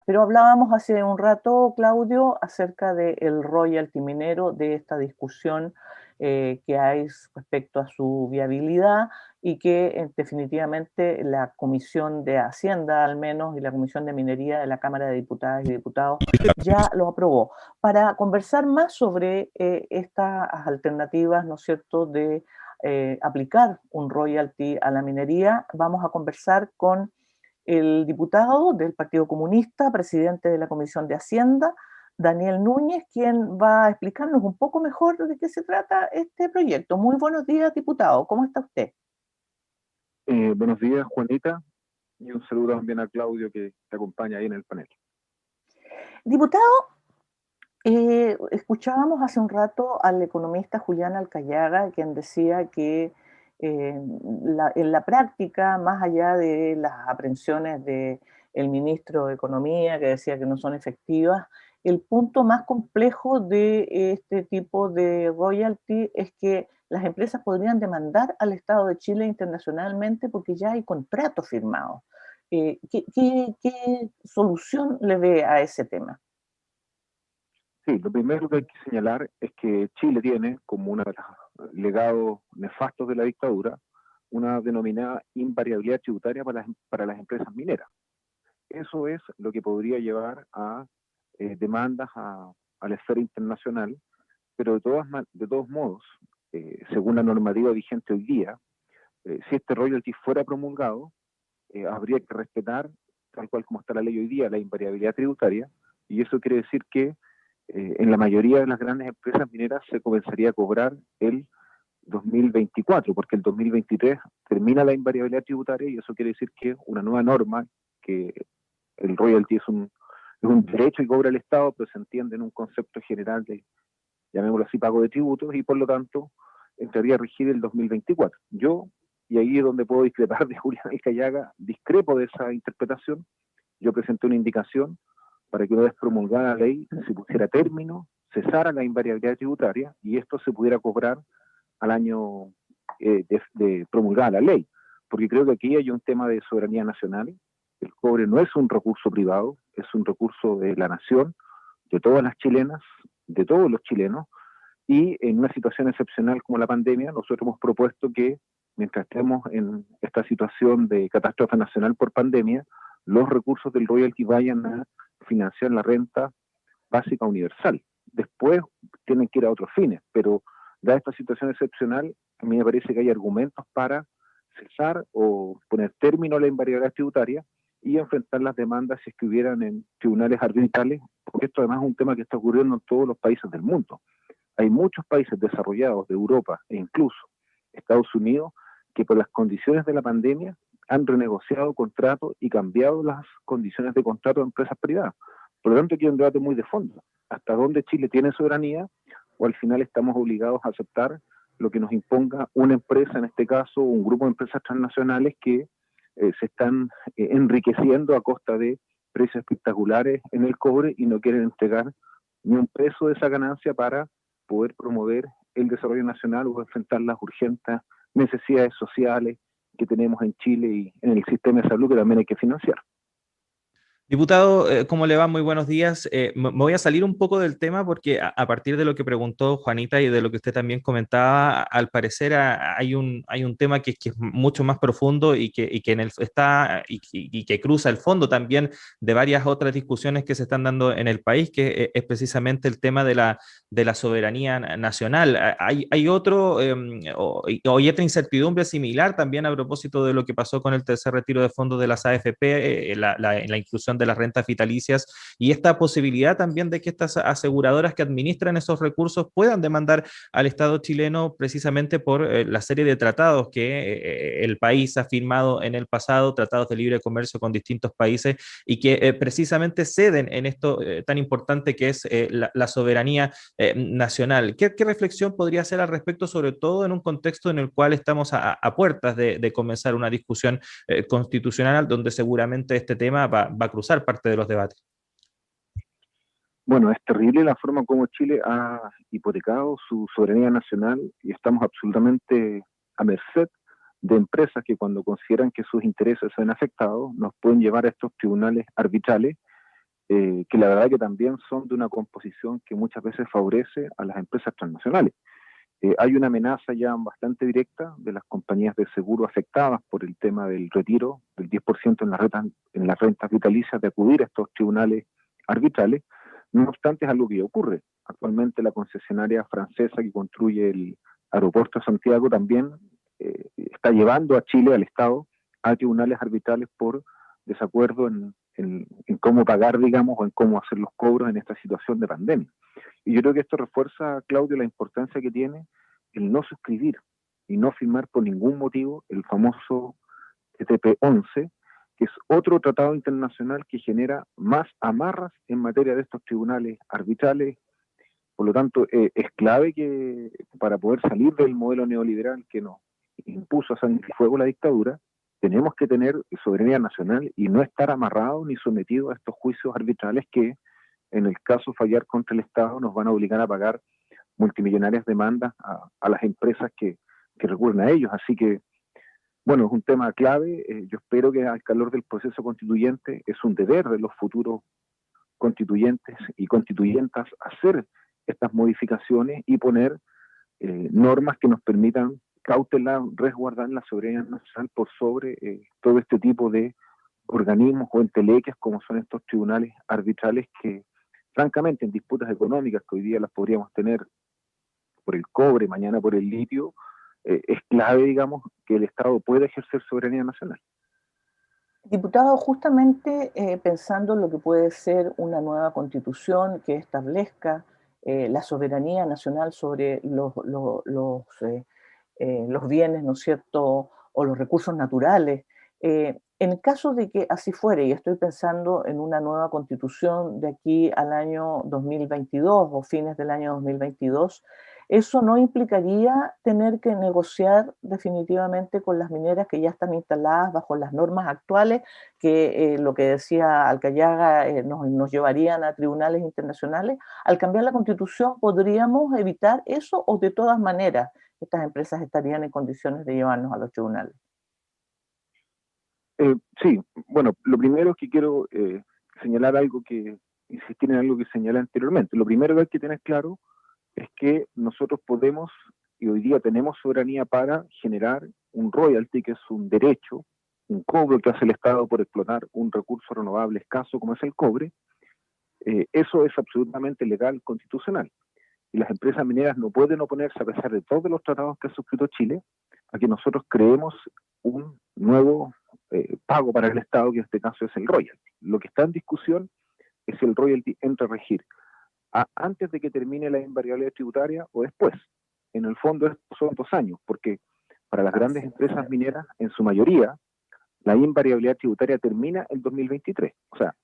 Pero hablábamos hace un rato, Claudio, acerca del royalty minero, de esta discusión que hay respecto a su viabilidad y que definitivamente la Comisión de Hacienda, al menos, y la Comisión de Minería de la Cámara de Diputadas y Diputados ya lo aprobó. Para conversar más sobre estas alternativas, ¿no es cierto?, de aplicar un royalty a la minería, vamos a conversar con el diputado del Partido Comunista, presidente de la Comisión de Hacienda, Daniel Núñez, quien va a explicarnos un poco mejor de qué se trata este proyecto. Muy buenos días, diputado. ¿Cómo está usted? Buenos días, Juanita, y un saludo también a Claudio que te acompaña ahí en el panel. Diputado, escuchábamos hace un rato al economista Julián Alcayaga, quien decía que en la práctica, más allá de las aprensiones del ministro de Economía, que decía que no son efectivas, el punto más complejo de este tipo de royalty es que las empresas podrían demandar al Estado de Chile internacionalmente porque ya hay contratos firmados. ¿Qué solución le ve a ese tema? Sí, lo primero que hay que señalar es que Chile tiene, como uno de los legados nefastos de la dictadura, una denominada invariabilidad tributaria para las empresas mineras. Eso es lo que podría llevar a demandas a la esfera internacional, pero de todos modos, según la normativa vigente hoy día, si este royalty fuera promulgado, habría que respetar, tal cual como está la ley hoy día, la invariabilidad tributaria, y eso quiere decir que en la mayoría de las grandes empresas mineras se comenzaría a cobrar el 2024, porque el 2023 termina la invariabilidad tributaria y eso quiere decir que una nueva norma, que el royalty es un derecho que cobra el Estado, pero se entiende en un concepto general de, llamémoslo así, pago de tributos, y por lo tanto entraría a regir el 2024. Yo, y ahí es donde puedo discrepar de Julián Alcayaga, discrepo de esa interpretación. Yo presenté una indicación para que una vez promulgada la ley se pusiera término, cesara la invariabilidad tributaria y esto se pudiera cobrar al año de promulgada la ley. Porque creo que aquí hay un tema de soberanía nacional. El cobre no es un recurso privado, es un recurso de la nación, de todas las chilenas, de todos los chilenos, y en una situación excepcional como la pandemia, nosotros hemos propuesto que mientras estemos en esta situación de catástrofe nacional por pandemia, los recursos del royalty vayan a financiar la renta básica universal. Después tienen que ir a otros fines, pero dada esta situación excepcional, a mí me parece que hay argumentos para cesar o poner término a la invariabilidad tributaria y enfrentar las demandas si es que hubieran en tribunales arbitrales, porque esto además es un tema que está ocurriendo en todos los países del mundo. Hay muchos países desarrollados de Europa e incluso Estados Unidos que por las condiciones de la pandemia han renegociado contratos y cambiado las condiciones de contrato de empresas privadas. Por lo tanto, aquí hay un debate muy de fondo. ¿Hasta dónde Chile tiene soberanía o al final estamos obligados a aceptar lo que nos imponga una empresa, en este caso un grupo de empresas transnacionales que se están enriqueciendo a costa de precios espectaculares en el cobre y no quieren entregar ni un peso de esa ganancia para poder promover el desarrollo nacional o enfrentar las urgentes necesidades sociales que tenemos en Chile y en el sistema de salud que también hay que financiar? Diputado, ¿cómo le va? Muy buenos días. Me voy a salir un poco del tema porque a partir de lo que preguntó Juanita y de lo que usted también comentaba, al parecer hay un tema que es mucho más profundo y que está y que cruza el fondo también de varias otras discusiones que se están dando en el país, que es precisamente el tema de la soberanía nacional. Hay otro, hay otra incertidumbre similar también a propósito de lo que pasó con el tercer retiro de fondos de las AFP, la inclusión de las rentas vitalicias y esta posibilidad también de que estas aseguradoras que administran esos recursos puedan demandar al Estado chileno precisamente por la serie de tratados que el país ha firmado en el pasado, tratados de libre comercio con distintos países y que precisamente ceden en esto tan importante que es la soberanía nacional. ¿Qué reflexión podría hacer al respecto, sobre todo en un contexto en el cual estamos a puertas de comenzar una discusión constitucional donde seguramente este tema va a cruzar parte de los debates? Bueno, es terrible la forma como Chile ha hipotecado su soberanía nacional y estamos absolutamente a merced de empresas que cuando consideran que sus intereses son afectados nos pueden llevar a estos tribunales arbitrales que la verdad que también son de una composición que muchas veces favorece a las empresas transnacionales. Hay una amenaza ya bastante directa de las compañías de seguro afectadas por el tema del retiro del 10% en las rentas vitalicias de acudir a estos tribunales arbitrales. No obstante, es algo que ya ocurre. Actualmente la concesionaria francesa que construye el aeropuerto de Santiago también está llevando a Chile, al Estado, a tribunales arbitrales por desacuerdo en cómo pagar, digamos, o en cómo hacer los cobros en esta situación de pandemia. Y yo creo que esto refuerza, Claudio, la importancia que tiene el no suscribir y no firmar por ningún motivo el famoso TTP-11, que es otro tratado internacional que genera más amarras en materia de estos tribunales arbitrales. Por lo tanto, es clave que para poder salir del modelo neoliberal que nos impuso a sangre y fuego la dictadura, tenemos que tener soberanía nacional y no estar amarrados ni sometidos a estos juicios arbitrales que, en el caso fallar contra el Estado, nos van a obligar a pagar multimillonarias demandas a las empresas que recurren a ellos. Así que, bueno, es un tema clave. Yo espero que al calor del proceso constituyente es un deber de los futuros constituyentes y constituyentas hacer estas modificaciones y poner normas que nos permitan cautelar, resguardar la soberanía nacional por sobre todo este tipo de organismos o entelequias como son estos tribunales arbitrales que, francamente, en disputas económicas que hoy día las podríamos tener por el cobre, mañana por el litio, es clave, digamos, que el Estado pueda ejercer soberanía nacional. Diputado, justamente pensando en lo que puede ser una nueva constitución que establezca la soberanía nacional sobre los bienes, ¿no es cierto?, o los recursos naturales. En el caso de que así fuere, y estoy pensando en una nueva constitución de aquí al año 2022 o fines del año 2022, ¿eso no implicaría tener que negociar definitivamente con las mineras que ya están instaladas bajo las normas actuales, que lo que decía Alcayaga nos llevarían a tribunales internacionales? Al cambiar la constitución, ¿podríamos evitar eso o de todas maneras estas empresas estarían en condiciones de llevarnos a los tribunales? Sí, bueno, lo primero es que quiero señalar insistir en algo que señalé anteriormente. Lo primero que hay que tener claro es que nosotros podemos, y hoy día tenemos soberanía para generar un royalty, que es un derecho, un cobro que hace el Estado por explotar un recurso renovable escaso como es el cobre. Eso es absolutamente legal, constitucional. Y las empresas mineras no pueden oponerse, a pesar de todos los tratados que ha suscrito Chile, a que nosotros creemos un nuevo pago para el Estado, que en este caso es el royalty. Lo que está en discusión es si el royalty entra a regir antes de que termine la invariabilidad tributaria o después. En el fondo estos son 2 años, porque para las grandes empresas mineras, en su mayoría, la invariabilidad tributaria termina el 2023. O sea,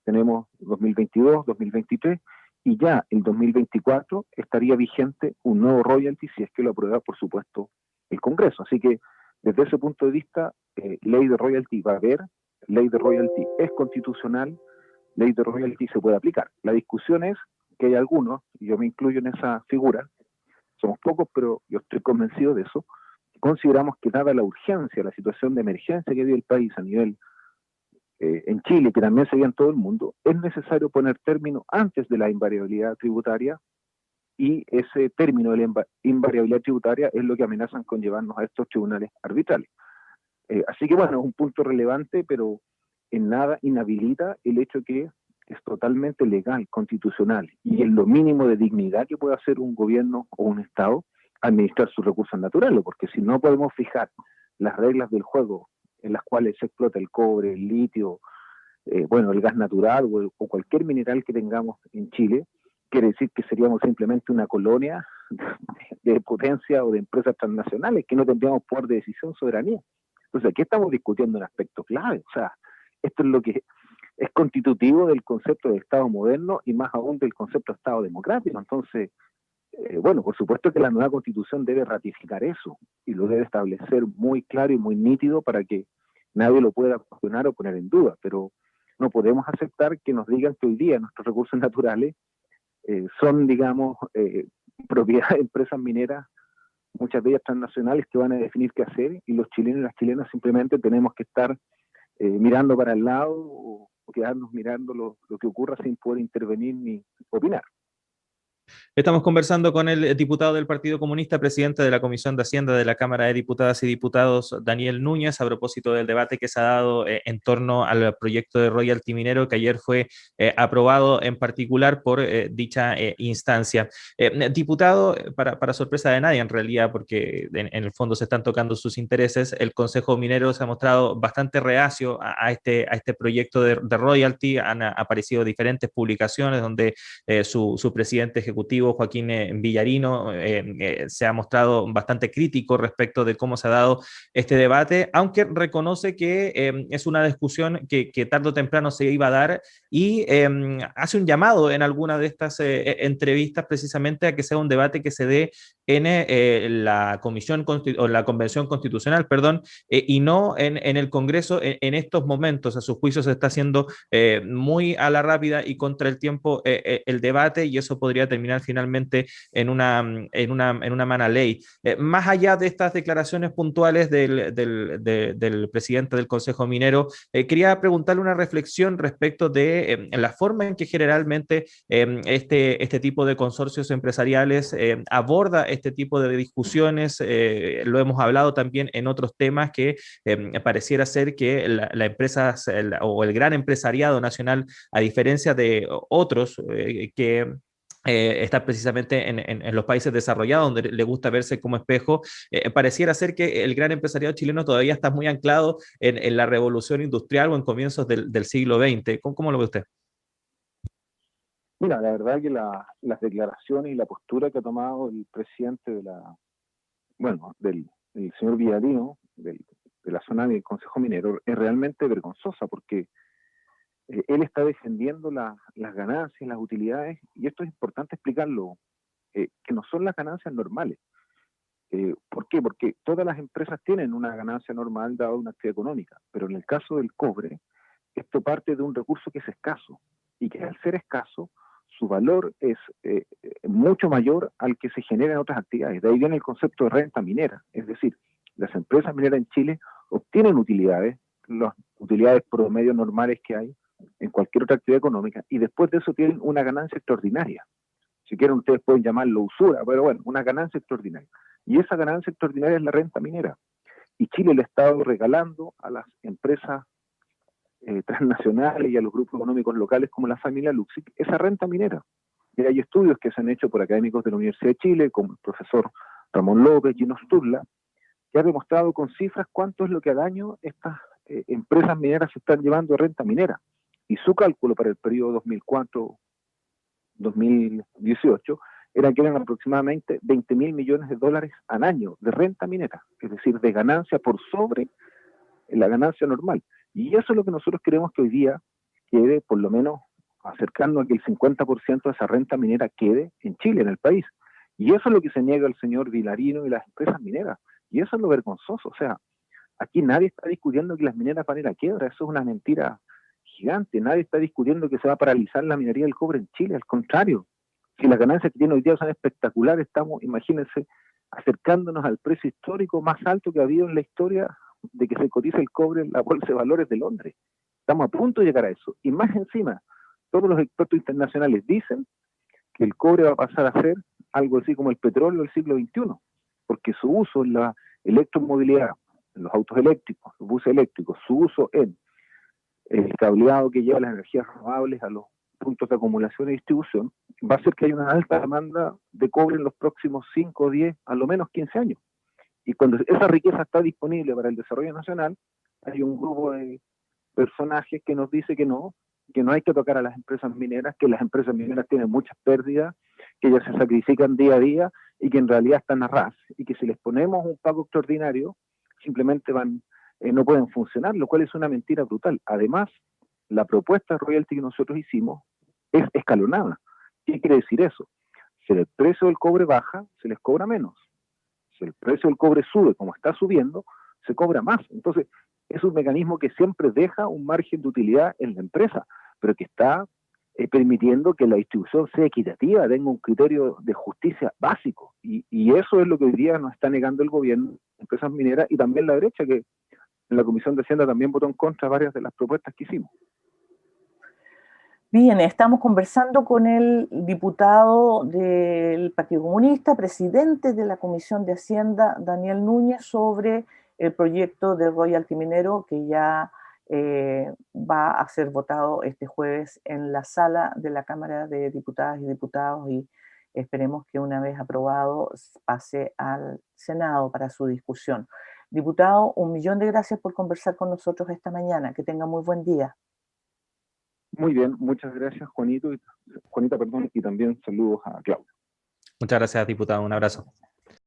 tenemos 2022, 2023, y ya el 2024 estaría vigente un nuevo royalty si es que lo aprueba, por supuesto, el Congreso. Así que, desde ese punto de vista, ley de royalty va a haber, ley de royalty es constitucional, ley de royalty se puede aplicar. La discusión es que hay algunos, y yo me incluyo en esa figura, somos pocos, pero yo estoy convencido de eso, consideramos que dada la urgencia, la situación de emergencia que vive el país a nivel en Chile, que también se veía en todo el mundo, es necesario poner término antes de la invariabilidad tributaria, y ese término de la invariabilidad tributaria es lo que amenazan con llevarnos a estos tribunales arbitrales. Así que bueno, es un punto relevante, pero en nada inhabilita el hecho que es totalmente legal, constitucional, y en lo mínimo de dignidad que puede hacer un gobierno o un Estado administrar sus recursos naturales, porque si no podemos fijar las reglas del juego en las cuales se explota el cobre, el litio, bueno, el gas natural o cualquier mineral que tengamos en Chile, quiere decir que seríamos simplemente una colonia de potencia o de empresas transnacionales que no tendríamos poder de decisión, soberanía. Entonces aquí estamos discutiendo un aspecto clave. O sea, esto es lo que es constitutivo del concepto de Estado moderno y más aún del concepto de Estado democrático. Entonces, bueno, por supuesto que la nueva Constitución debe ratificar eso y lo debe establecer muy claro y muy nítido para que nadie lo pueda cuestionar o poner en duda, pero no podemos aceptar que nos digan que hoy día nuestros recursos naturales son, digamos, propiedad de empresas mineras, muchas de ellas transnacionales, que van a definir qué hacer, y los chilenos y las chilenas simplemente tenemos que estar mirando para el lado o quedarnos mirando lo que ocurra sin poder intervenir ni opinar. Estamos conversando con el diputado del Partido Comunista, presidente de la Comisión de Hacienda de la Cámara de Diputadas y Diputados, Daniel Núñez, a propósito del debate que se ha dado en torno al proyecto de royalty minero que ayer fue aprobado en particular por dicha instancia. Diputado, para sorpresa de nadie en realidad, porque en el fondo se están tocando sus intereses, el Consejo Minero se ha mostrado bastante reacio a este proyecto de royalty. Han aparecido diferentes publicaciones donde su presidente ejecutivo, Joaquín Villarino, se ha mostrado bastante crítico respecto de cómo se ha dado este debate, aunque reconoce que es una discusión que tarde o temprano se iba a dar, y hace un llamado en alguna de estas entrevistas precisamente a que sea un debate que se dé en la comisión o la convención constitucional, perdón, y no en el Congreso en estos momentos. A su juicio se está haciendo muy a la rápida y contra el tiempo el debate, y eso podría terminar finalmente en una mala ley. Más allá de estas declaraciones puntuales del presidente del Consejo Minero, quería preguntarle una reflexión respecto de la forma en que generalmente este tipo de consorcios empresariales aborda este tipo de discusiones. Lo hemos hablado también en otros temas, que pareciera ser que la empresa o el gran empresariado nacional, a diferencia de otros que está precisamente en los países desarrollados, donde le gusta verse como espejo, pareciera ser que el gran empresariado chileno todavía está muy anclado en la revolución industrial o en comienzos del siglo XX. ¿Cómo lo ve usted? Mira, la verdad que las declaraciones y la postura que ha tomado el presidente del señor Villarino, de la zona del Consejo Minero, es realmente vergonzosa, porque él está defendiendo las ganancias, las utilidades, y esto es importante explicarlo, que no son las ganancias normales. ¿Por qué? Porque todas las empresas tienen una ganancia normal dada una actividad económica, pero en el caso del cobre, esto parte de un recurso que es escaso, y que al ser escaso, su valor es mucho mayor al que se genera en otras actividades. De ahí viene el concepto de renta minera, es decir, las empresas mineras en Chile obtienen utilidades, las utilidades promedio normales que hay en cualquier otra actividad económica, y después de eso tienen una ganancia extraordinaria. Si quieren, ustedes pueden llamarlo usura, pero bueno, una ganancia extraordinaria. Y esa ganancia extraordinaria es la renta minera. Y Chile le ha estado regalando a las empresas transnacionales y a los grupos económicos locales como la familia Luxic esa renta minera. Y hay estudios que se han hecho por académicos de la Universidad de Chile, como el profesor Ramón López, Gino Sturla, que ha demostrado con cifras cuánto es lo que al año estas empresas mineras se están llevando de renta minera. Y su cálculo para el periodo 2004-2018 era que eran aproximadamente 20.000 millones de dólares al año de renta minera, es decir, de ganancia por sobre la ganancia normal. Y eso es lo que nosotros queremos que hoy día quede, por lo menos acercando a que el 50% de esa renta minera quede en Chile, en el país. Y eso es lo que se niega el señor Villarino y las empresas mineras. Y eso es lo vergonzoso. O sea, aquí nadie está discutiendo que las mineras van a ir a quiebra. Eso es una mentira gigante. Nadie está discutiendo que se va a paralizar la minería del cobre en Chile. Al contrario, si las ganancias que tiene hoy día son espectaculares, estamos, imagínense, acercándonos al precio histórico más alto que ha habido en la historia de que se cotiza el cobre en la Bolsa de Valores de Londres. Estamos a punto de llegar a eso. Y más encima, todos los expertos internacionales dicen que el cobre va a pasar a ser algo así como el petróleo del siglo XXI, porque su uso en la electromovilidad, en los autos eléctricos, los buses eléctricos, su uso en el cableado que lleva las energías renovables a los puntos de acumulación y distribución, va a hacer que haya una alta demanda de cobre en los próximos 5, 10, a lo menos 15 años. Y cuando esa riqueza está disponible para el desarrollo nacional, hay un grupo de personajes que nos dice que no hay que tocar a las empresas mineras, que las empresas mineras tienen muchas pérdidas, que ellas se sacrifican día a día y que en realidad están a ras, y que si les ponemos un pago extraordinario, simplemente no pueden funcionar, lo cual es una mentira brutal. Además, la propuesta de royalty que nosotros hicimos es escalonada. ¿Qué quiere decir eso? Si el precio del cobre baja, se les cobra menos. Si el precio del cobre sube como está subiendo, se cobra más. Entonces, es un mecanismo que siempre deja un margen de utilidad en la empresa, pero que está permitiendo que la distribución sea equitativa, tenga un criterio de justicia básico. Y eso es lo que hoy día nos está negando el gobierno, empresas mineras y también la derecha, que en la Comisión de Hacienda también votó en contra varias de las propuestas que hicimos. Bien, estamos conversando con el diputado del Partido Comunista, presidente de la Comisión de Hacienda, Daniel Núñez, sobre el proyecto de royalty minero que ya va a ser votado este jueves en la sala de la Cámara de Diputadas y Diputados, y esperemos que una vez aprobado pase al Senado para su discusión. Diputado, 1.000.000 de gracias por conversar con nosotros esta mañana. Que tenga muy buen día. Muy bien, muchas gracias, Juanita, perdón, y también saludos a Claudio. Muchas gracias, diputado. Un abrazo.